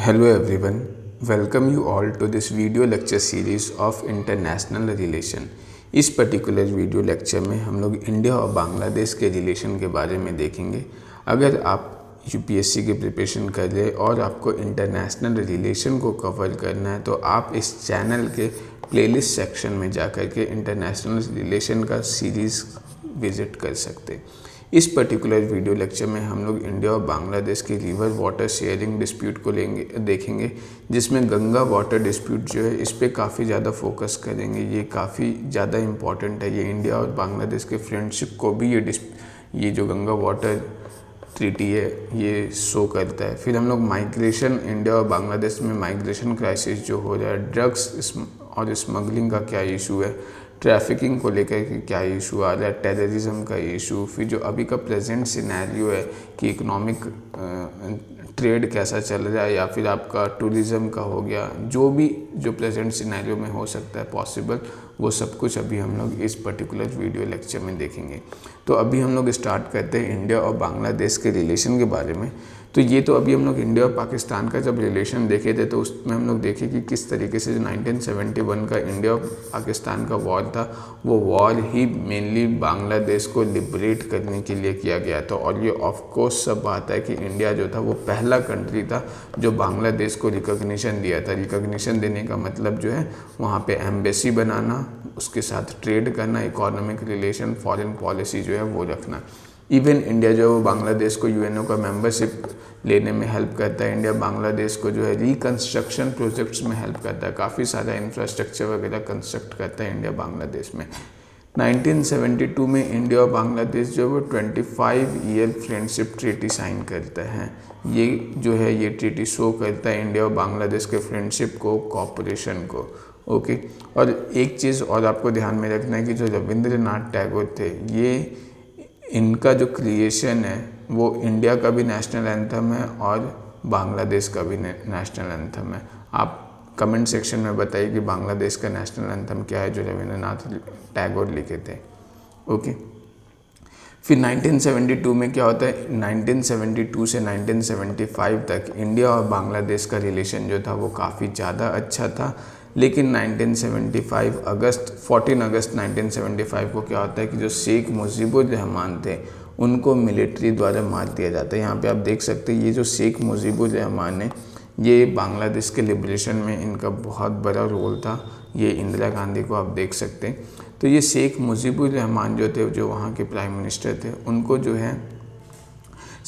Hello everyone, welcome you all to this video lecture series of international relation। इस particular video lecture में हम लोग India और बांग्लादेश के रिलेशन के बारे में देखेंगे। अगर आप यूपीएससी की प्रिपरेशन कर रहे हैं और आपको इंटरनेशनल रिलेशन को कवर करना है तो आप इस चैनल के प्लेलिस्ट सेक्शन में जाकर के इंटरनेशनल रिलेशन का सीरीज़ विज़िट कर सकते हैं। इस पर्टिकुलर वीडियो लेक्चर में हम लोग इंडिया और बांग्लादेश के रिवर वाटर शेयरिंग डिस्प्यूट को देखेंगे, जिसमें गंगा वाटर डिस्प्यूट जो है इस पे काफ़ी ज़्यादा फोकस करेंगे। ये काफ़ी ज़्यादा इम्पॉर्टेंट है। ये इंडिया और बांग्लादेश के फ्रेंडशिप को भी ये जो गंगा वाटर ट्रीटी है ये शो करता है। फिर हम लोग माइग्रेशन, इंडिया और बांग्लादेश में माइग्रेशन क्राइसिस जो हो रहा है, ड्रग्स और स्मगलिंग का क्या इशू है, ट्रैफिकिंग को लेकर के क्या इशू आ रहा है, टेररिज्म का इशू, फिर जो अभी का प्रेजेंट सिनेरियो है कि इकोनॉमिक ट्रेड कैसा चल रहा है या फिर आपका टूरिज़्म का हो गया, जो प्रेजेंट सिनेरियो में हो सकता है पॉसिबल, वो सब कुछ अभी हम लोग इस पर्टिकुलर वीडियो लेक्चर में देखेंगे। तो अभी हम लोग स्टार्ट करते हैं इंडिया और बांग्लादेश के रिलेशन के बारे में। तो ये तो अभी हम लोग इंडिया और पाकिस्तान का जब रिलेशन देखे थे तो उसमें हम लोग देखे कि किस तरीके से जो 1971 का इंडिया और पाकिस्तान का वॉर था, वो वॉर ही मेनली बांग्लादेश को लिबरेट करने के लिए किया गया था। और ये ऑफ कोर्स सब बात है कि इंडिया जो था वो पहला कंट्री था जो बांग्लादेश को रिकॉग्निशन दिया था। रिकॉग्निशन देने का मतलब जो है वहाँ पे एम्बेसी बनाना, उसके साथ ट्रेड करना, इकोनॉमिक रिलेशन, फॉरेन पॉलिसी जो है वो रखना। इवन इंडिया जो है वो बांग्लादेश को यूएनओ का मेंबरशिप लेने में हेल्प करता है। इंडिया बांग्लादेश को जो है रिकंस्ट्रक्शन प्रोजेक्ट्स में हेल्प करता है, काफ़ी सारा इंफ्रास्ट्रक्चर वगैरह कंस्ट्रक्ट करता है इंडिया बांग्लादेश में। 1972 में इंडिया और बांग्लादेश जो है वो 25 ईयर फ्रेंडशिप ट्रीटी साइन करता है। ये जो है ये ट्रीटी शो करता है इंडिया और बांग्लादेश के फ्रेंडशिप को, कोऑपरेशन को। ओके, और एक चीज़ और आपको ध्यान में रखना है कि जो रविंद्रनाथ टैगोर थे, ये इनका जो क्रिएशन है वो इंडिया का भी नेशनल एंथम है और बांग्लादेश का भी नेशनल एंथम है। आप कमेंट सेक्शन में बताइए कि बांग्लादेश का नेशनल एंथम क्या है जो रविंद्रनाथ टैगोर लिखे थे। ओके, फिर 1972 में क्या होता है, 1972 से 1975 तक इंडिया और बांग्लादेश का रिलेशन जो था वो काफ़ी ज़्यादा अच्छा था। लेकिन 14 अगस्त 1975 को क्या होता है कि जो शेख मुजीबुर रहमान थे उनको मिलिट्री द्वारा मार दिया जाता है। यहाँ पे आप देख सकते हैं ये जो शेख मुजीबुर रहमान है, ये बांग्लादेश के लिबरेशन में इनका बहुत बड़ा रोल था। ये इंदिरा गांधी को आप देख सकते हैं। तो ये शेख मुजीबुर रहमान जो थे, जो वहाँ के प्राइम मिनिस्टर थे, उनको जो है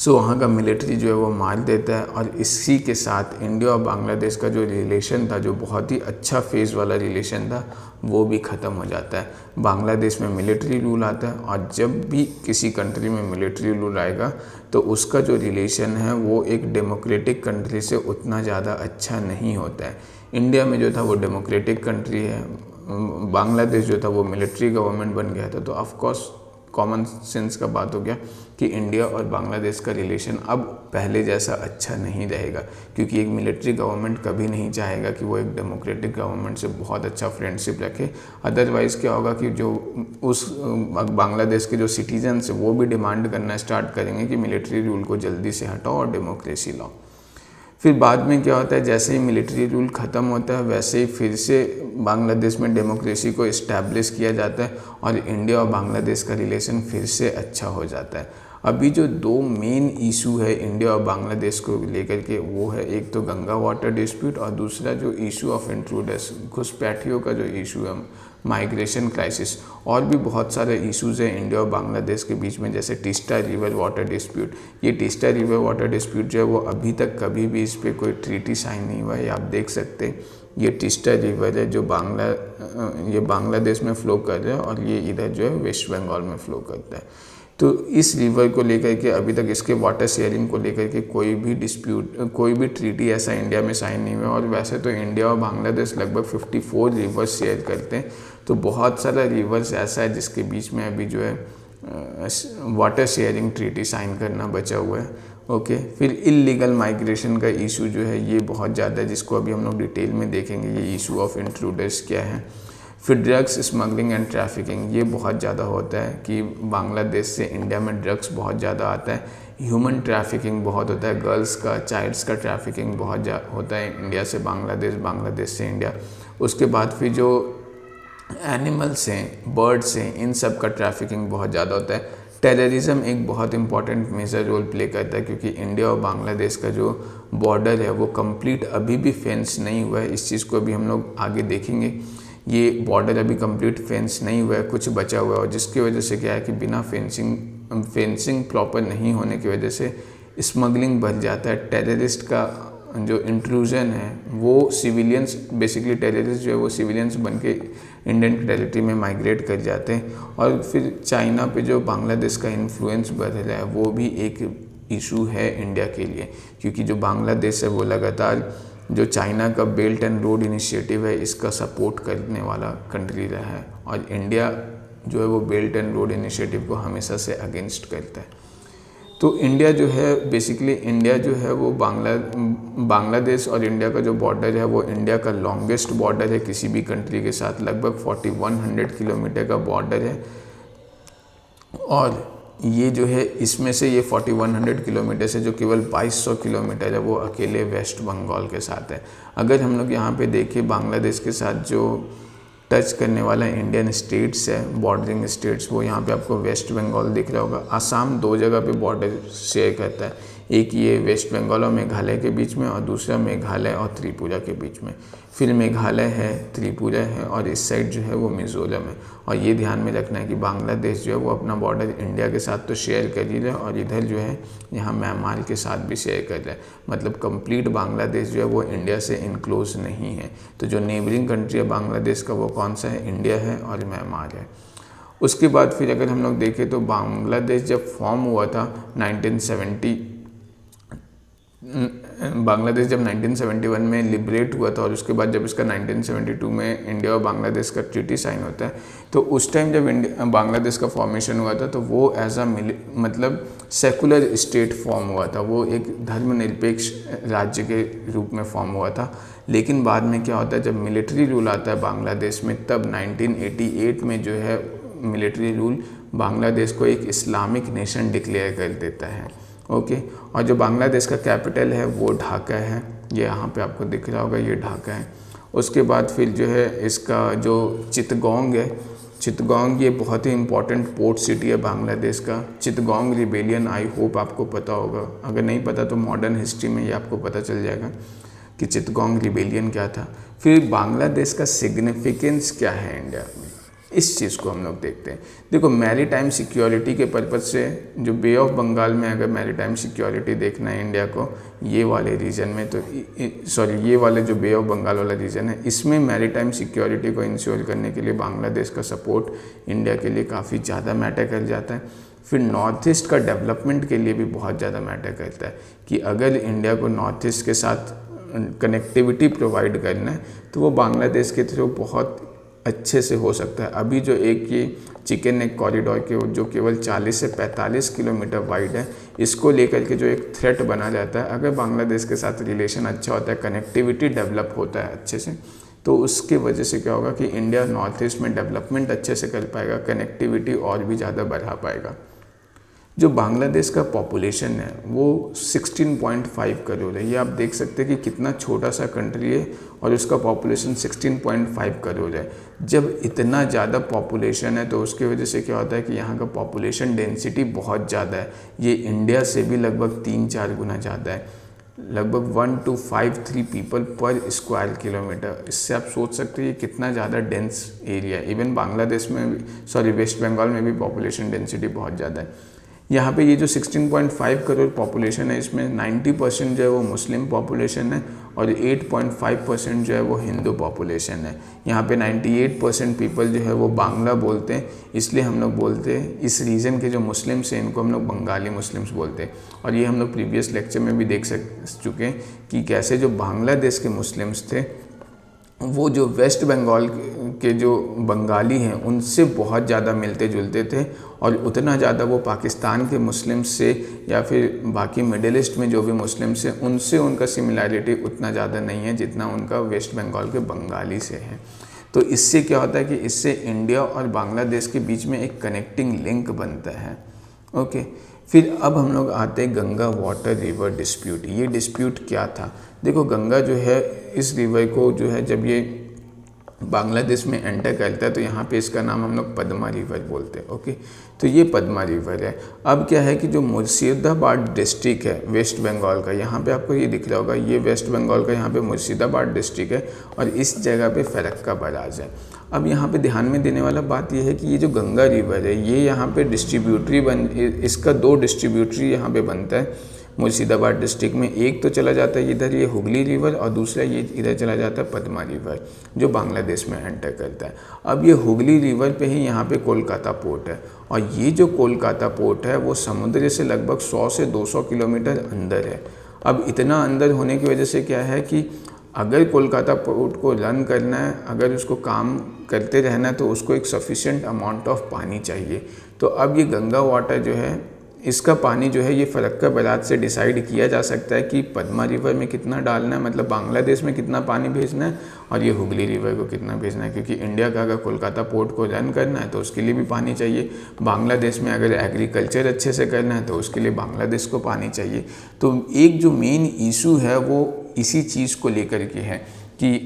वहाँ का मिलिट्री जो है वो मार देता है। और इसी के साथ इंडिया और बांग्लादेश का जो रिलेशन था, जो बहुत ही अच्छा फेज़ वाला रिलेशन था, वो भी ख़त्म हो जाता है। बांग्लादेश में मिलिट्री रूल आता है और जब भी किसी कंट्री में मिलिट्री रूल आएगा तो उसका जो रिलेशन है वो एक डेमोक्रेटिक कंट्री से उतना ज़्यादा अच्छा नहीं होता है। इंडिया में जो था वो डेमोक्रेटिक कंट्री है, बांग्लादेश जो था वो मिलिट्री गवर्नमेंट बन गया था। तो ऑफकोर्स कॉमन सेंस का बात हो गया कि इंडिया और बांग्लादेश का रिलेशन अब पहले जैसा अच्छा नहीं रहेगा, क्योंकि एक मिलिट्री गवर्नमेंट कभी नहीं चाहेगा कि वो एक डेमोक्रेटिक गवर्नमेंट से बहुत अच्छा फ्रेंडशिप रखे। अदरवाइज़ क्या होगा कि जो उस बांग्लादेश के जो सिटीजन्स हैं वो भी डिमांड करना स्टार्ट करेंगे कि मिलिट्री रूल को जल्दी से हटाओ और डेमोक्रेसी लाओ। फिर बाद में क्या होता है, जैसे ही मिलिट्री रूल ख़त्म होता है वैसे ही फिर से बांग्लादेश में डेमोक्रेसी को इस्टेब्लिश किया जाता है और इंडिया और बांग्लादेश का रिलेशन फिर से अच्छा हो जाता है। अभी जो दो मेन इशू है इंडिया और बांग्लादेश को लेकर के, वो है एक तो गंगा वाटर डिस्प्यूट और दूसरा जो इशू ऑफ इंट्रूडर्स, घुसपैठियों का जो इशू है, माइग्रेशन क्राइसिस। और भी बहुत सारे इश्यूज़ हैं इंडिया और बांग्लादेश के बीच में, जैसे टीस्टा रिवर वाटर डिस्प्यूट। ये टीस्टा रिवर वाटर डिस्प्यूट जो है वो अभी तक कभी भी इस पर कोई ट्रीटी साइन नहीं हुआ है। आप देख सकते हैं ये टीस्टा रिवर है जो ये बांग्लादेश में फ़्लो कर रहा है और ये इधर जो है वेस्ट बंगाल में फ़्लो करता है। तो इस रिवर को लेकर के अभी तक, इसके वाटर शेयरिंग को लेकर के कोई भी ट्रीटी ऐसा इंडिया में साइन नहीं हुआ। और वैसे तो इंडिया और बांग्लादेश लगभग 54 रिवर्स शेयर करते हैं। तो बहुत सारा रिवर्स ऐसा है जिसके बीच में अभी जो है वाटर शेयरिंग ट्रीटी साइन करना बचा हुआ है। ओके, फिर इलीगल माइग्रेशन का इशू जो है ये बहुत ज़्यादा है, जिसको अभी हम लोग डिटेल में देखेंगे। ये इशू ऑफ इंट्रूडर्स क्या है। फिर ड्रग्स स्मगलिंग एंड ट्रैफिकिंग, ये बहुत ज़्यादा होता है कि बांग्लादेश से इंडिया में ड्रग्स बहुत ज़्यादा आता है। ह्यूमन ट्रैफिकिंग बहुत होता है, गर्ल्स का, चाइल्ड्स का ट्रैफिकिंग बहुत होता है इंडिया से बांग्लादेश, बांग्लादेश से इंडिया। उसके बाद फिर जो एनिमल्स हैं, बर्ड्स हैं, इन सब का ट्रैफिकिंग बहुत ज़्यादा होता है। टेररिज्म एक बहुत इंपॉर्टेंट मेजर रोल प्ले करता है, क्योंकि इंडिया और बांग्लादेश का जो बॉर्डर है वो कंप्लीट अभी भी फेंस नहीं हुआ है। इस चीज़ को अभी हम लोग आगे देखेंगे। ये बॉर्डर अभी कंप्लीट फेंस नहीं हुआ है, कुछ बचा हुआ है, और जिसकी वजह से क्या है कि बिना फेंसिंग प्रॉपर नहीं होने की वजह से स्मगलिंग बढ़ जाता है। टेररिस्ट का जो इंट्रूजन है वो सिविलियंस, बेसिकली टेररिस्ट जो है वो सिविलियंस बन के इंडियन टेरिटरी में माइग्रेट कर जाते हैं। और फिर चाइना पे जो बांग्लादेश का इन्फ्लुएंस बढ़ रहा है वो भी एक इशू है इंडिया के लिए, क्योंकि जो बांग्लादेश है वो लगातार जो चाइना का बेल्ट एंड रोड इनिशिएटिव है इसका सपोर्ट करने वाला कंट्री रहा है, और इंडिया जो है वो बेल्ट एंड रोड इनिशिएटिव को हमेशा से अगेंस्ट करता है। तो इंडिया जो है, बेसिकली इंडिया जो है वो बांग्लादेश और इंडिया का जो बॉर्डर है वो इंडिया का लॉन्गेस्ट बॉर्डर है किसी भी कंट्री के साथ। लगभग 4100 किलोमीटर का बॉर्डर है, और ये जो है इसमें से ये 4100 किलोमीटर से जो केवल 2200 किलोमीटर है वो अकेले वेस्ट बंगाल के साथ है। अगर हम लोग यहाँ पे देखें बांग्लादेश के साथ जो टच करने वाला इंडियन स्टेट्स है, बॉर्डरिंग स्टेट्स, वो यहाँ पे आपको वेस्ट बंगाल दिख रहा होगा। असम 2 जगह पे बॉर्डर शेयर करता है, एक ये वेस्ट बंगाल और मेघालय के बीच में, और दूसरा मेघालय और त्रिपुरा के बीच में। फिर मेघालय है, त्रिपुरा है, और इस साइड जो है वो मिज़ोरम है। और ये ध्यान में रखना है कि बांग्लादेश जो है वो अपना बॉर्डर इंडिया के साथ तो शेयर कर ही रहा है, और इधर जो है यहाँ म्यांमार के साथ भी शेयर कर रहा है। मतलब कंप्लीट बांग्लादेश जो है वो इंडिया से इनक्लोज नहीं है। तो जो नेबरिंग कंट्री है बांग्लादेश का वो कौन सा है? इंडिया है और म्यांमार है। उसके बाद फिर अगर हम लोग देखें तो बांग्लादेश जब फॉर्म हुआ था 1971 में लिबरेट हुआ था, और उसके बाद जब इसका 1972 में इंडिया और बांग्लादेश का ट्रीटी साइन होता है, तो उस टाइम जब बांग्लादेश का फॉर्मेशन हुआ था तो वो एज अ मतलब सेकुलर स्टेट फॉर्म हुआ था, वो एक धर्मनिरपेक्ष राज्य के रूप में फॉर्म हुआ था। लेकिन बाद में क्या होता है, जब मिलिट्री रूल आता है बांग्लादेश में, तब 1988 में जो है मिलिट्री रूल बांग्लादेश को एक इस्लामिक नेशन डिक्लेयर कर देता है। ओके, और जो बांग्लादेश का कैपिटल है वो ढाका है, ये यहाँ पे आपको दिख रहा होगा, ये ढाका है। उसके बाद फिर जो है इसका जो चितगोंग है, चितगोंग ये बहुत ही इम्पॉर्टेंट पोर्ट सिटी है बांग्लादेश का। चितगोंग रिबेलियन आई होप आपको पता होगा, अगर नहीं पता तो मॉडर्न हिस्ट्री में ये आपको पता चल जाएगा कि चितगोंग रिबेलियन क्या था। फिर बांग्लादेश का सिग्निफिकेंस क्या है इंडिया में, इस चीज़ को हम लोग देखते हैं। देखो, मैरीटाइम सिक्योरिटी के पर्पज़ से जो बे ऑफ बंगाल में अगर मैरीटाइम सिक्योरिटी देखना है इंडिया को, ये वाले रीजन में, तो ये वाले जो बे ऑफ बंगाल वाला रीजन है, इसमें मैरीटाइम सिक्योरिटी को इंश्योर करने के लिए बांग्लादेश का सपोर्ट इंडिया के लिए काफ़ी ज़्यादा मैटर कर जाता है। फिर नॉर्थ ईस्ट का डेवलपमेंट के लिए भी बहुत ज़्यादा मैटर करता है कि अगर इंडिया को नॉर्थ ईस्ट के साथ कनेक्टिविटी प्रोवाइड करना है तो वो बांग्लादेश के थ्रू बहुत अच्छे से हो सकता है। अभी जो एक ये चिकन नेक कॉरिडोर के जो केवल 40 से 45 किलोमीटर वाइड है, इसको लेकर के जो एक थ्रेट बना जाता है, अगर बांग्लादेश के साथ रिलेशन अच्छा होता है, कनेक्टिविटी डेवलप होता है अच्छे से, तो उसके वजह से क्या होगा कि इंडिया नॉर्थ ईस्ट में डेवलपमेंट अच्छे से कर पाएगा, कनेक्टिविटी और भी ज़्यादा बढ़ा पाएगा। जो बांग्लादेश का पॉपुलेशन है वो 16.5 करोड़ है। ये आप देख सकते हैं कि कितना छोटा सा कंट्री है और उसका पॉपुलेशन 16.5 करोड़ है। जब इतना ज़्यादा पॉपुलेशन है तो उसकी वजह से क्या होता है कि यहाँ का पॉपुलेशन डेंसिटी बहुत ज़्यादा है। ये इंडिया से भी लगभग 3-4 गुना ज़्यादा है, लगभग 1 to 5-3 पीपल पर स्क्वायर किलोमीटर। इससे आप सोच सकते हैं ये कितना ज़्यादा डेंस एरिया है। इवन बांग्लादेश में भी, वेस्ट बंगाल में भी पॉपुलेशन डेंसिटी बहुत ज़्यादा है। यहाँ पे ये जो 16.5 करोड़ पॉपुलेशन है, इसमें 90% जो है वो मुस्लिम पॉपुलेशन है और 8.5% जो है वो हिंदू पॉपुलेशन है। यहाँ पे 98% पीपल जो है वो बांग्ला बोलते हैं, इसलिए हम लोग बोलते हैं, इस रीजन के जो मुस्लिम्स हैं इनको हम लोग बंगाली मुस्लिम्स बोलते हैं। और ये हम लोग प्रीवियस लेक्चर में भी देख चुके हैं कि कैसे जो बांग्लादेश के मुस्लिम्स थे वो जो वेस्ट बंगाल के जो बंगाली हैं उनसे बहुत ज़्यादा मिलते जुलते थे, और उतना ज़्यादा वो पाकिस्तान के मुस्लिम्स से या फिर बाकी मिडिल ईस्ट में जो भी मुस्लिम्स हैं उनसे उनका सिमिलैरिटी उतना ज़्यादा नहीं है जितना उनका वेस्ट बंगाल के बंगाली से है। तो इससे क्या होता है कि इससे इंडिया और बांग्लादेश के बीच में एक कनेक्टिंग लिंक बनता है। ओके, फिर अब हम लोग आते हैं गंगा वाटर रिवर डिस्प्यूट। ये डिस्प्यूट क्या था? देखो, गंगा जो है, इस रिवर को जो है जब ये बांग्लादेश में एंटर करता है तो यहाँ पे इसका नाम हम लोग पद्मा रिवर बोलते हैं। ओके, तो ये पद्मा रिवर है। अब क्या है कि जो मुर्शिदाबाद डिस्ट्रिक्ट है वेस्ट बंगाल का, यहाँ पे आपको ये दिख रहा होगा, ये वेस्ट बंगाल का यहाँ पे मुर्शिदाबाद डिस्ट्रिक्ट है और इस जगह पे फरक्का बराज है। अब यहाँ पे ध्यान में देने वाला बात ये है कि ये जो गंगा रिवर है ये यहाँ पे डिस्ट्रीब्यूटरी इसका 2 डिस्ट्रीब्यूटरी यहाँ पे बनता है मुर्शिदाबाद डिस्ट्रिक्ट में। एक तो चला जाता है इधर ये हुगली रिवर और दूसरा ये इधर चला जाता है पद्मा रिवर जो बांग्लादेश में एंटर करता है। अब ये हुगली रिवर पे ही यहाँ पे कोलकाता पोर्ट है और ये जो कोलकाता पोर्ट है वो समुद्र से लगभग 100 से 200 किलोमीटर अंदर है। अब इतना अंदर होने की वजह से क्या है कि अगर कोलकाता पोर्ट को रन करना है, अगर उसको काम करते रहना है तो उसको एक सफिशिएंट अमाउंट ऑफ पानी चाहिए। तो अब ये गंगा वाटर जो है, इसका पानी जो है ये फरक्का बराज से डिसाइड किया जा सकता है कि पद्मा रिवर में कितना डालना है, मतलब बांग्लादेश में कितना पानी भेजना है और ये हुगली रिवर को कितना भेजना है। क्योंकि इंडिया का अगर कोलकाता पोर्ट को रन करना है तो उसके लिए भी पानी चाहिए। बांग्लादेश में अगर एग्रीकल्चर अच्छे से करना है तो उसके लिए बांग्लादेश को पानी चाहिए। तो एक जो मेन इशू है वो इसी चीज़ को लेकर के है कि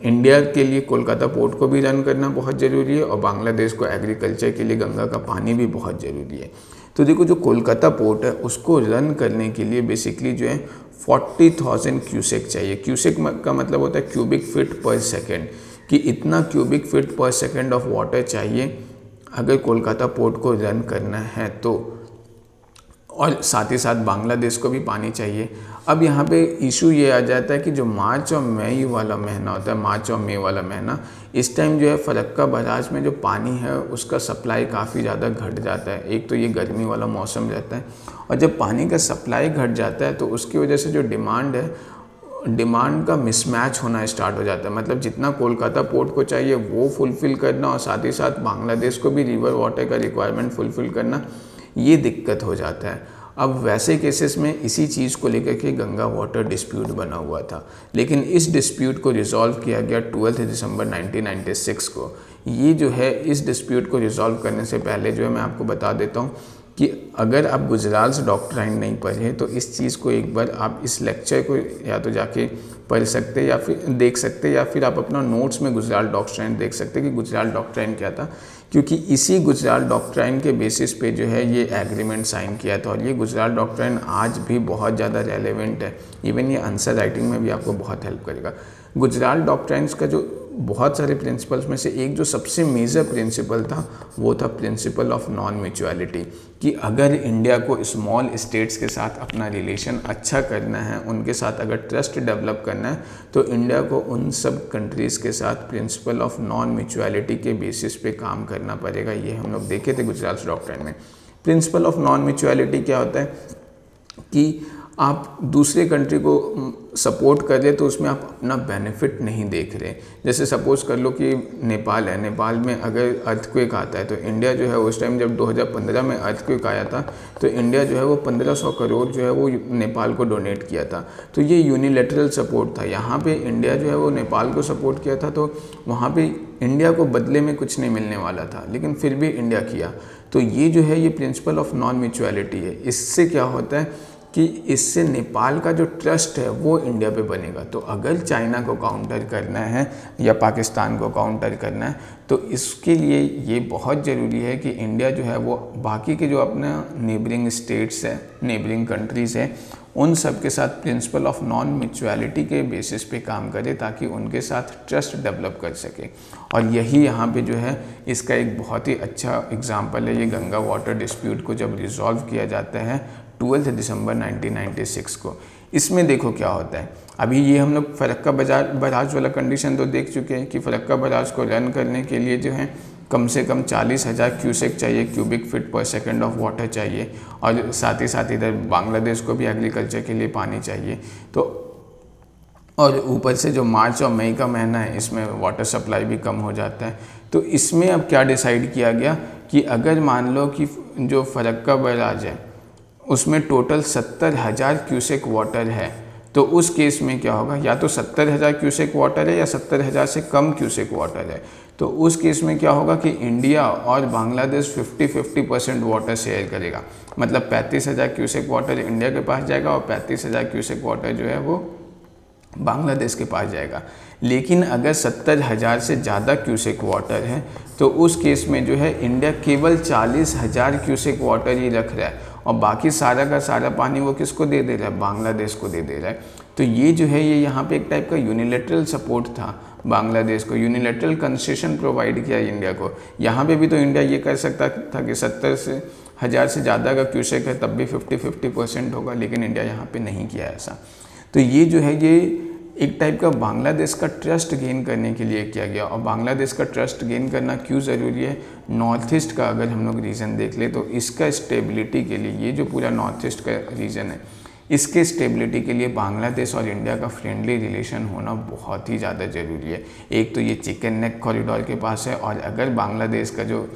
इंडिया के लिए कोलकाता पोर्ट को भी रन करना बहुत ज़रूरी है और बांग्लादेश को एग्रीकल्चर के लिए गंगा का पानी भी बहुत ज़रूरी है। तो देखो, जो कोलकाता पोर्ट है उसको रन करने के लिए बेसिकली जो है 40,000 क्यूसेक चाहिए। क्यूसेक का मतलब होता है क्यूबिक फीट पर सेकेंड, कि इतना क्यूबिक फीट पर सेकेंड ऑफ वाटर चाहिए अगर कोलकाता पोर्ट को रन करना है तो। और साथ ही साथ बांग्लादेश को भी पानी चाहिए। अब यहाँ पे इशू ये आ जाता है कि जो मार्च और मई वाला महीना होता है, मार्च और मई वाला महीना, इस टाइम जो है फरक्का बराज में जो पानी है उसका सप्लाई काफ़ी ज़्यादा घट जाता है। एक तो ये गर्मी वाला मौसम रहता है और जब पानी का सप्लाई घट जाता है तो उसकी वजह से जो डिमांड है, डिमांड का मिसमैच होना स्टार्ट हो जाता है। मतलब जितना कोलकाता पोर्ट को चाहिए वो फुलफ़िल करना और साथ ही साथ बांग्लादेश को भी रिवर वाटर का रिक्वायरमेंट फुलफ़िल करना, ये दिक्कत हो जाता है। अब वैसे केसेस में इसी चीज़ को लेकर के गंगा वाटर डिस्प्यूट बना हुआ था, लेकिन इस डिस्प्यूट को रिजॉल्व किया गया 12 दिसंबर 1996 को। ये जो है, इस डिस्प्यूट को रिजॉल्व करने से पहले जो है मैं आपको बता देता हूँ कि अगर आप गुजराल्स डॉक्ट्राइन नहीं पढ़े तो इस चीज़ को एक बार आप इस लेक्चर को या तो जाके पढ़ सकते या फिर देख सकते, या फिर आप अपना नोट्स में गुजराल डॉक्ट्राइन देख सकते कि गुजराल डॉक्ट्राइन क्या था। क्योंकि इसी गुजराल डॉक्ट्राइन के बेसिस पे जो है ये एग्रीमेंट साइन किया था और ये गुजराल डॉक्ट्राइन आज भी बहुत ज़्यादा रेलेवेंट है। इवन ये आंसर राइटिंग में भी आपको बहुत हेल्प करेगा। गुजराल डॉक्ट्राइन्स का जो बहुत सारे प्रिंसिपल्स में से एक जो सबसे मेजर प्रिंसिपल था वो था प्रिंसिपल ऑफ नॉन म्यूचुअलिटी, कि अगर इंडिया को स्मॉल स्टेट्स के साथ अपना रिलेशन अच्छा करना है, उनके साथ अगर ट्रस्ट डेवलप करना है, तो इंडिया को उन सब कंट्रीज़ के साथ प्रिंसिपल ऑफ नॉन म्यूचुअलिटी के बेसिस पे काम करना पड़ेगा। ये हम लोग देखे थे गुजराल डॉक्ट्राइन में। प्रिंसिपल ऑफ नॉन म्यूचुअलिटी क्या होता है कि आप दूसरे कंट्री को सपोर्ट कर रहे तो उसमें आप अपना बेनिफिट नहीं देख रहे। जैसे सपोज कर लो कि नेपाल है, नेपाल में अगर अर्थक्वेक आता है तो इंडिया जो है उस टाइम जब 2015 में अर्थक्वेक आया था तो इंडिया जो है वो 1500 करोड़ जो है वो नेपाल को डोनेट किया था। तो ये यूनिलैटरल सपोर्ट था। यहाँ पे इंडिया जो है वो नेपाल को सपोर्ट किया था, तो वहाँ पे इंडिया को बदले में कुछ नहीं मिलने वाला था, लेकिन फिर भी इंडिया किया। तो ये जो है ये प्रिंसिपल ऑफ नॉन म्यूचुअलिटी है। इससे क्या होता है कि इससे नेपाल का जो ट्रस्ट है वो इंडिया पे बनेगा। तो अगर चाइना को काउंटर करना है या पाकिस्तान को काउंटर करना है तो इसके लिए ये बहुत ज़रूरी है कि इंडिया जो है वो बाकी के जो अपने नेबरिंग स्टेट्स हैं, नेबरिंग कंट्रीज़ हैं, उन सब के साथ प्रिंसिपल ऑफ नॉन म्यूचुअलिटी के बेसिस पे काम करे ताकि उनके साथ ट्रस्ट डेवलप कर सके। और यही यहाँ पे जो है इसका एक बहुत ही अच्छा एग्जांपल है। ये गंगा वाटर डिस्प्यूट को जब रिजॉल्व किया जाता है 12 दिसंबर 1996 को। इसमें देखो क्या होता है, अभी ये हम लोग फरक्का बराज वाला कंडीशन तो देख चुके हैं कि फरक्का बराज को रन करने के लिए जो है कम से कम 40,000 क्यूसेक चाहिए, क्यूबिक फीट पर सेकंड ऑफ वाटर चाहिए, और साथ ही साथ इधर बांग्लादेश को भी एग्रीकल्चर के लिए पानी चाहिए। तो और ऊपर से जो मार्च और मई का महीना है इसमें वाटर सप्लाई भी कम हो जाता है। तो इसमें अब क्या डिसाइड किया गया कि अगर मान लो कि जो फरक्का बराज है उसमें टोटल 70,000 क्यूसेक वाटर है, तो उस केस में क्या होगा, या तो 70,000 क्यूसेक वाटर है या 70,000 से कम क्यूसेक वाटर है। तो उस केस में क्या होगा कि इंडिया और बांग्लादेश 50-50% वाटर शेयर करेगा, मतलब 35,000 क्यूसेक वाटर इंडिया के पास जाएगा और 35,000 क्यूसेक वाटर जो है वो बांग्लादेश के पास जाएगा। लेकिन अगर 70,000 से ज़्यादा क्यूसेक वाटर है तो उस केस में जो है इंडिया केवल 40,000 क्यूसेक वाटर ही रख रहा है और बाकी सारा का सारा पानी वो किसको दे दे रहा है, बांग्लादेश को दे दे रहा है। तो ये जो है ये यहाँ पे एक टाइप का यूनिलैटरल सपोर्ट था बांग्लादेश को, यूनिलैटरल कंसेशन प्रोवाइड किया इंडिया को। यहाँ पे भी तो इंडिया ये कर सकता था कि 70,000 से ज़्यादा का क्यूसेक है तब भी 50-50% होगा, लेकिन इंडिया यहाँ पे नहीं किया ऐसा। तो ये जो है ये एक टाइप का बांग्लादेश का ट्रस्ट गेन करने के लिए किया गया। और बांग्लादेश का ट्रस्ट गेन करना क्यों ज़रूरी है, नॉर्थ ईस्ट का अगर हम लोग रीजन देख ले तो इसका स्टेबिलिटी के लिए, ये जो पूरा नॉर्थ ईस्ट का रीजन है इसके स्टेबिलिटी के लिए बांग्लादेश और इंडिया का फ्रेंडली रिलेशन होना बहुत ही ज़्यादा ज़रूरी है। एक तो ये चिकन नेक कॉरिडोर के पास है और अगर बांग्लादेश का जो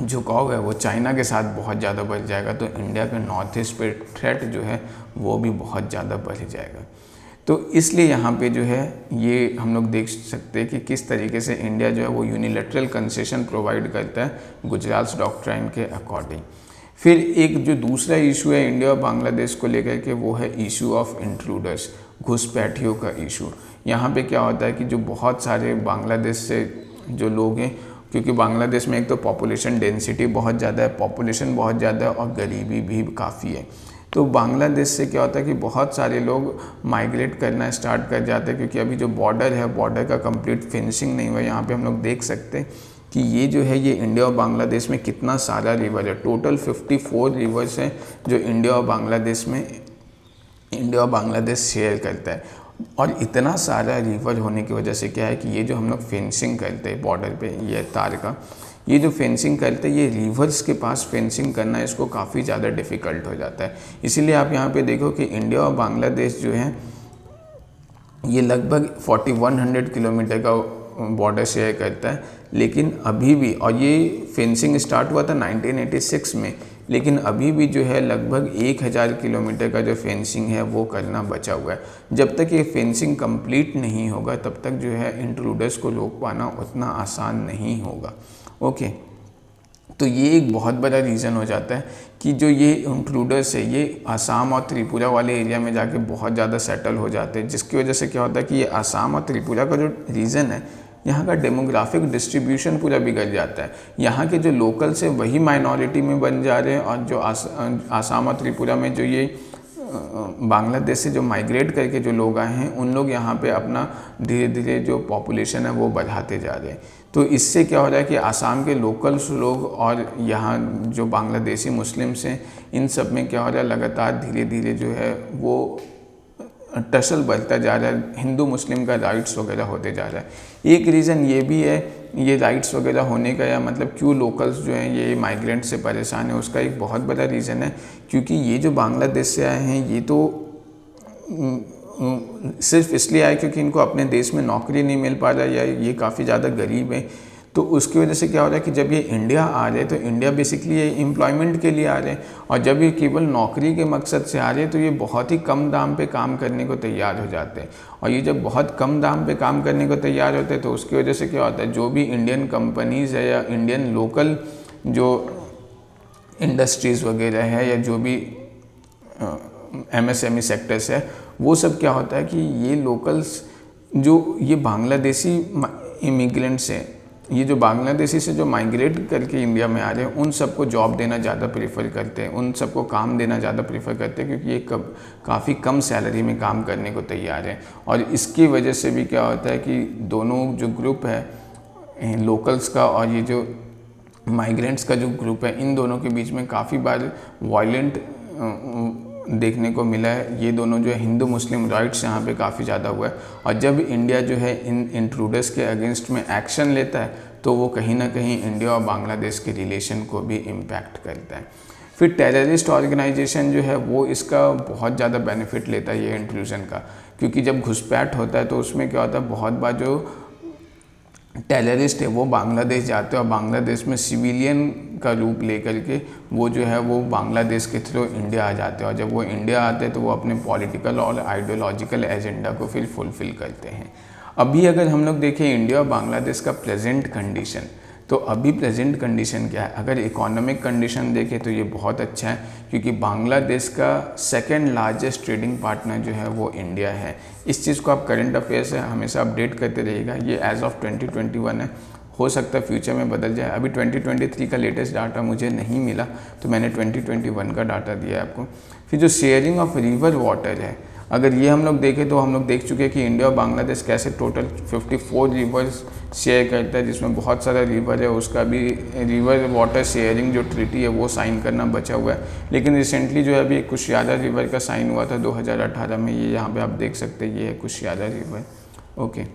झुकाव है वो चाइना के साथ बहुत ज़्यादा बढ़ जाएगा तो इंडिया के नॉर्थ ईस्ट पे थ्रेट जो है वो भी बहुत ज़्यादा बढ़ जाएगा। तो इसलिए यहाँ पे जो है ये हम लोग देख सकते हैं कि किस तरीके से इंडिया जो है वो यूनिलैटरल कंसेशन प्रोवाइड करता है गुजरात डॉक्ट्राइन के अकॉर्डिंग। फिर एक जो दूसरा इशू है इंडिया और बांग्लादेश को लेकर के वो है इशू ऑफ इंट्रूडर्स, घुसपैठियों का इशू। यहाँ पे क्या होता है कि जो बहुत सारे बांग्लादेश से जो लोग हैं, क्योंकि बांग्लादेश में एक तो पॉपुलेशन डेंसिटी बहुत ज़्यादा है, पॉपुलेशन बहुत ज़्यादा है और गरीबी भी काफ़ी है। तो बांग्लादेश से क्या होता है कि बहुत सारे लोग माइग्रेट करना स्टार्ट कर जाते हैं, क्योंकि अभी जो बॉर्डर है बॉर्डर का कंप्लीट फिनिशिंग नहीं हुआ। यहाँ पे हम लोग देख सकते हैं कि ये जो है ये इंडिया और बांग्लादेश में कितना सारा रिवर है। टोटल 54 रिवर्स हैं जो इंडिया और बांग्लादेश शेयर करता है। और इतना सारा रिवर होने की वजह से क्या है कि ये जो हम लोग फेंसिंग करते हैं बॉर्डर पे, ये तार का ये जो फेंसिंग करते हैं ये रिवर्स के पास फेंसिंग करना इसको काफ़ी ज़्यादा डिफ़िकल्ट हो जाता है। इसीलिए आप यहाँ पे देखो कि इंडिया और बांग्लादेश जो है ये लगभग 4100 किलोमीटर का बॉर्डर शेयर करता है। लेकिन अभी भी, और ये फेंसिंग स्टार्ट हुआ था 1986 में, लेकिन अभी भी जो है लगभग 1000 किलोमीटर का जो फेंसिंग है वो करना बचा हुआ है। जब तक ये फेंसिंग कंप्लीट नहीं होगा तब तक जो है इंट्रूडर्स को रोक पाना उतना आसान नहीं होगा। ओके, तो ये एक बहुत बड़ा रीज़न हो जाता है कि जो ये इंट्रूडर्स है ये आसाम और त्रिपुरा वाले एरिया में जाके बहुत ज़्यादा सेटल हो जाते हैं, जिसकी वजह से क्या होता है कि ये आसाम और त्रिपुरा का जो रीजन है यहाँ का डेमोग्राफिक डिस्ट्रीब्यूशन पूरा बिगड़ जाता है। यहाँ के जो लोकल्स है वही माइनॉरिटी में बन जा रहे हैं और जो आसाम और त्रिपुरा में जो ये बांग्लादेश से जो माइग्रेट करके जो लोग आए हैं उन लोग यहाँ पे अपना धीरे धीरे जो पॉपुलेशन है वो बढ़ाते जा रहे हैं। तो इससे क्या हो रहा है कि आसाम के लोकल्स लोग और यहाँ जो बांग्लादेशी मुस्लिम्स हैं इन सब में क्या हो रहा है, लगातार धीरे धीरे जो है वो टसल बढ़ता जा रहा है, हिंदू मुस्लिम का राइट्स वगैरह होते जा रहा है। एक रीज़न ये भी है ये राइट्स वगैरह होने का, या मतलब क्यों लोकल्स जो हैं ये माइग्रेंट से परेशान है, उसका एक बहुत बड़ा रीज़न है क्योंकि ये जो बांग्लादेश से आए हैं ये तो सिर्फ इसलिए आए क्योंकि इनको अपने देश में नौकरी नहीं मिल पा रहा है या ये काफ़ी ज़्यादा गरीब है। तो उसकी वजह से क्या हो रहा है कि जब ये इंडिया आ रहे हैं तो इंडिया बेसिकली ये एम्प्लॉयमेंट के लिए आ रहे हैं, और जब ये केवल नौकरी के मकसद से आ रहे हैं तो ये बहुत ही कम दाम पे काम करने को तैयार हो जाते हैं। और ये जब बहुत कम दाम पे काम करने को तैयार होते हैं तो उसकी वजह से क्या होता है, जो भी इंडियन कंपनीज़ है या इंडियन लोकल जो इंडस्ट्रीज़ वगैरह है या जो भी MSME सेक्टर्स है वो सब क्या होता है कि ये लोकल्स जो ये बांग्लादेशी इमिग्रेंट्स हैं, ये जो बांग्लादेशी से जो माइग्रेट करके इंडिया में आ रहे हैं उन सबको जॉब देना ज़्यादा प्रेफर करते हैं, उन सबको काम देना ज़्यादा प्रेफर करते हैं क्योंकि ये काफ़ी कम सैलरी में काम करने को तैयार है। और इसकी वजह से भी क्या होता है कि दोनों जो ग्रुप है लोकल्स का और ये जो माइग्रेंट्स का जो ग्रुप है इन दोनों के बीच में काफ़ी बार वायलेंट देखने को मिला है। ये दोनों जो है हिंदू मुस्लिम राइट्स यहाँ पे काफ़ी ज़्यादा हुआ है, और जब इंडिया जो है इन इंट्रूडर्स के अगेंस्ट में एक्शन लेता है तो वो कहीं ना कहीं इंडिया और बांग्लादेश के रिलेशन को भी इम्पैक्ट करता है। फिर टेररिस्ट ऑर्गेनाइजेशन जो है वो इसका बहुत ज़्यादा बेनिफिट लेता है ये इंट्रूजन का, क्योंकि जब घुसपैठ होता है तो उसमें क्या होता है बहुत बार जो टेररिस्ट है वो बांग्लादेश जाते हैं और बांग्लादेश में सिविलियन का रूप लेकर के वो जो है वो बांग्लादेश के थ्रू इंडिया आ जाते हैं, और जब वो इंडिया आते हैं तो वो अपने पॉलिटिकल और आइडियोलॉजिकल एजेंडा को फिर फुलफ़िल करते हैं। अभी अगर हम लोग देखें इंडिया और बांग्लादेश का प्रेजेंट कंडीशन, तो अभी प्रेजेंट कंडीशन क्या है? अगर इकोनॉमिक कंडीशन देखें तो ये बहुत अच्छा है, क्योंकि बांग्लादेश का सेकंड लार्जेस्ट ट्रेडिंग पार्टनर जो है वो इंडिया है। इस चीज़ को आप करंट अफेयर से हमेशा अपडेट करते रहिएगा। ये एज ऑफ 2021 है, हो सकता है फ्यूचर में बदल जाए। अभी 2023 का लेटेस्ट डाटा मुझे नहीं मिला, तो मैंने 2021 का डाटा दिया है आपको। फिर जो शेयरिंग ऑफ रिवर वाटर है, अगर ये हम लोग देखें तो हम लोग देख चुके हैं कि इंडिया और बांग्लादेश कैसे टोटल 54 रिवर्स शेयर करता है, जिसमें बहुत सारा रिवर है। उसका भी रिवर वाटर शेयरिंग जो ट्रीटी है वो साइन करना बचा हुआ है। लेकिन रिसेंटली जो है अभी कुशियारा रिवर का साइन हुआ था 2018 में। ये यहाँ पे आप देख सकते हैं, ये है कुशियारा रिवर। ओके,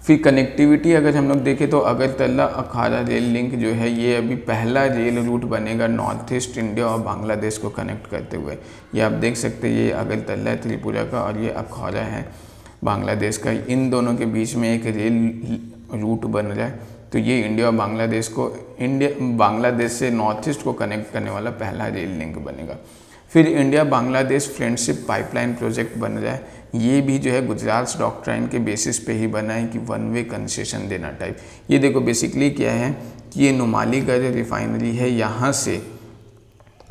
फिर कनेक्टिविटी अगर हम लोग देखें तो अगरतला अखाड़ा रेल लिंक जो है ये अभी पहला रेल रूट बनेगा नॉर्थ ईस्ट इंडिया और बांग्लादेश को कनेक्ट करते हुए। ये आप देख सकते हैं, ये अगरतला है त्रिपुरा का और ये अखाड़ा है बांग्लादेश का। इन दोनों के बीच में एक रेल रूट बन रहा है। तो ये इंडिया और बांग्लादेश को बांग्लादेश से नॉर्थ ईस्ट को कनेक्ट करने वाला पहला रेल लिंक बनेगा। फिर India Bangladesh friendship pipeline project बन रहा है। ये भी जो है गुजरात डॉक्ट्राइन के बेसिस पे ही बना है कि वन वे कंसेशन देना टाइप। ये देखो बेसिकली क्या है कि ये नुमालीगढ़ रिफाइनरी है, यहाँ से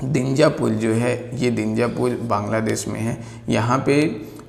दिंजापुर जो है, ये दिंजापुर बांग्लादेश में है। यहाँ पे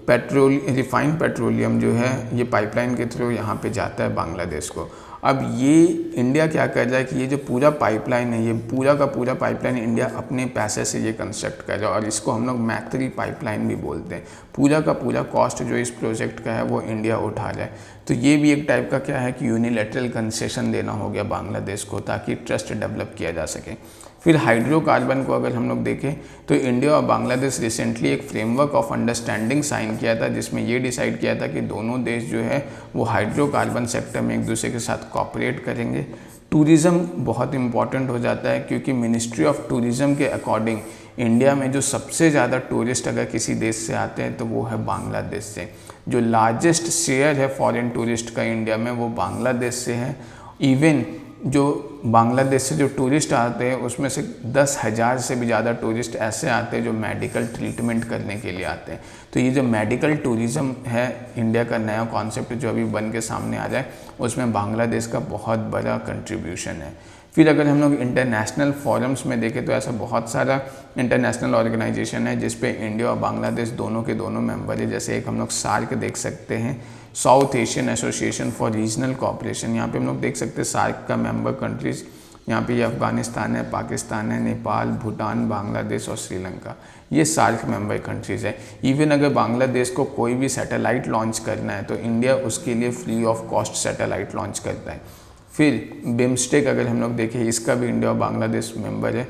रिफाइंड पेट्रोलियम जो है ये पाइपलाइन के थ्रू यहाँ पे जाता है बांग्लादेश को। अब ये इंडिया क्या कर रहा है कि ये जो पूरा पाइपलाइन है, ये पूरा का पूरा पाइपलाइन इंडिया अपने पैसे से ये कंस्ट्रक्ट कर रहा है, और इसको हम लोग मैत्री पाइपलाइन भी बोलते हैं। पूरा का पूरा कॉस्ट जो इस प्रोजेक्ट का है वो इंडिया उठा रहा है। तो ये भी एक टाइप का क्या है कि यूनिलैटरल कंसेशन देना हो गया बांग्लादेश को, ताकि ट्रस्ट डेवलप किया जा सके। फिर हाइड्रोकार्बन को अगर हम लोग देखें तो इंडिया और बांग्लादेश रिसेंटली एक फ्रेमवर्क ऑफ अंडरस्टैंडिंग साइन किया था, जिसमें ये डिसाइड किया था कि दोनों देश जो है वो हाइड्रोकार्बन सेक्टर में एक दूसरे के साथ कॉपरेट करेंगे। टूरिज़्म बहुत इंपॉर्टेंट हो जाता है, क्योंकि मिनिस्ट्री ऑफ टूरिज़्म के अकॉर्डिंग इंडिया में जो सबसे ज़्यादा टूरिस्ट अगर किसी देश से आते हैं तो वो है बांग्लादेश से। जो लार्जेस्ट शेयर है फॉरेन टूरिस्ट का इंडिया में वो बांग्लादेश से है। इवन जो बांग्लादेश से जो टूरिस्ट आते हैं उसमें से 10,000 से भी ज़्यादा टूरिस्ट ऐसे आते हैं जो मेडिकल ट्रीटमेंट करने के लिए आते हैं। तो ये जो मेडिकल टूरिज़्म है इंडिया का नया कॉन्सेप्ट जो अभी बन के सामने आ रहा है, उसमें बांग्लादेश का बहुत बड़ा कंट्रीब्यूशन है। फिर अगर हम लोग इंटरनेशनल फोरम्स में देखें तो ऐसा बहुत सारा इंटरनेशनल ऑर्गेनाइजेशन है जिस पे इंडिया और बांग्लादेश दोनों के दोनों मेंबर है। जैसे एक हम लोग सार्क देख सकते हैं, south Asian association for regional cooperation. यहाँ पे हम लोग देख सकते हैं सार्क का मेंबर कंट्रीज़, यहाँ पे ये अफगानिस्तान है, पाकिस्तान है, नेपाल, भूटान, बांग्लादेश और श्रीलंका, ये सार्क मेंबर कंट्रीज़ है। इवन अगर बांग्लादेश को कोई भी सैटेलाइट लॉन्च करना है तो इंडिया उसके लिए free of cost satellite launch करता है। फिर बिम्स्टेक अगर हम लोग देखें, इसका भी इंडिया और बांग्लादेश मेंबर है।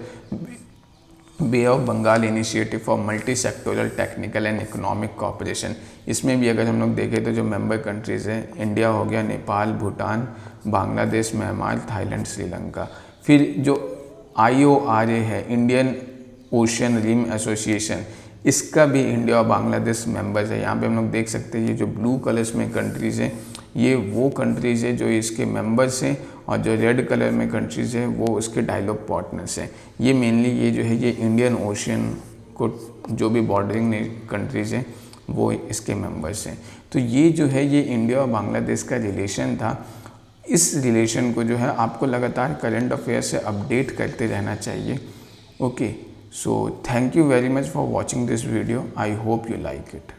Bay of Bengal initiative for multi sectoral technical and economic cooperation, इसमें भी अगर हम लोग देखें तो जो मेंबर कंट्रीज़ हैं इंडिया हो गया, नेपाल, भूटान, बांग्लादेश, म्यांमार, थाईलैंड, श्रीलंका। फिर जो IORA है, इंडियन ओशन रिम एसोसिएशन, इसका भी इंडिया और बांग्लादेश मेंबर्स है। यहाँ पे हम लोग देख सकते हैं ये जो ब्लू कलर्स में कंट्रीज़ हैं ये वो कंट्रीज़ है जो इसके मेंबर्स हैं, और जो रेड कलर में कंट्रीज़ है वो उसके डायलॉग पार्टनर्स हैं। ये मेनली ये जो है ये इंडियन ओशियन को जो भी बॉर्डरिंग कंट्रीज़ हैं वो इसके मेंबर्स हैं। तो ये जो है ये इंडिया और बांग्लादेश का रिलेशन था। इस रिलेशन को जो है आपको लगातार करंट अफेयर से अपडेट करते रहना चाहिए। Okay, so thank you very much for watching this video. I hope you like it.